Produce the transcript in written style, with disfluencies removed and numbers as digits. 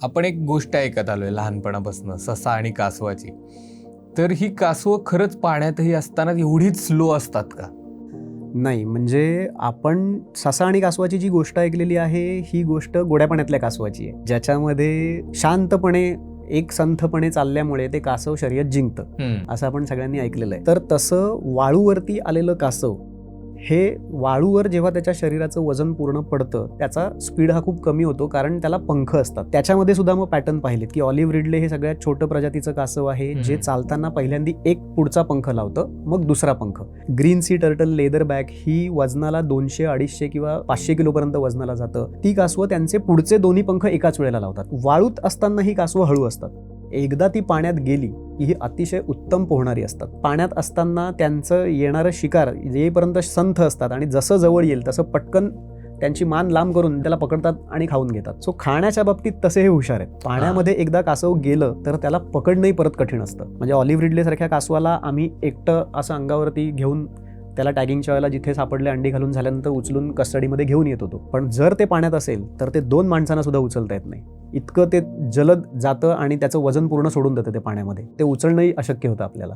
आपण एक गोष्ट ऐकत आलोय लहानपणापासून, ससा आणि कासवाची. तर ही कासवं खरंच पाण्यातही असताना एवढीच स्लो असतात का? नाही, म्हणजे आपण ससा आणि कासवाची जी गोष्ट ऐकलेली आहे, ही गोष्ट गोड्या पाण्यातल्या कासवाची आहे, ज्याच्यामध्ये शांतपणे एक संथपणे चालल्यामुळे ते कासव शर्यत जिंकतं, असं आपण सगळ्यांनी ऐकलेलं आहे. तर तसं वाळूवरती आलेलं कासव हे वाळूवर जेव्हा त्याच्या शरीराचं वजन पूर्ण पडतं, त्याचा स्पीड हा खूप कमी होतो, कारण त्याला पंख असतात. त्याच्यामध्ये सुद्धा मग पॅटर्न पाहिलेत की ऑलिव्ह रिडले हे सगळ्यात छोटं प्रजातीचं कासव आहे, जे चालताना पहिल्यांदा एक पुढचा पंख लावतं, मग दुसरा पंख. Green sea turtle leatherback ही वजनाला 200, 250 किंवा 500 किलोपर्यंत वजनाला जातं. ती कासवं त्यांचे पुढचे दोन्ही पंख एकाच वेळेला लावतात. वाळूत असताना ही कासवं हळू असतात. एकदा ती पाण्यात गेली की ही अतिशय उत्तम पोहणारी असतात. पाण्यात असताना त्यांचं येणारं शिकार येईपर्यंत संथ असतात आणि जसं जवळ येईल तसं पटकन त्यांची मान लांब करून त्याला पकडतात आणि खाऊन घेतात. सो खाण्याच्या बाबतीत तसे हे हुशार आहेत. पाण्यामध्ये एकदा कासव गेलं तर त्याला पकडणंही परत कठीण असतं. म्हणजे ऑलिव्ह रिडले सारख्या कासवाला आम्ही एकटं असं अंगावरती घेऊन त्याला टॅगिंगच्या वेळेला जिथे सापडले अंडी घालून झाल्यानंतर उचलून कस्टडीमध्ये घेऊन येत होतो. पण जर ते पाण्यात असेल तर ते 2 माणसांना सुद्धा उचलता येत नाही. इतकं ते जलद जातं आणि त्याचं वजन पूर्ण सोडून देतं ते पाण्यामध्ये. ते उचलणंही अशक्य होतं आपल्याला.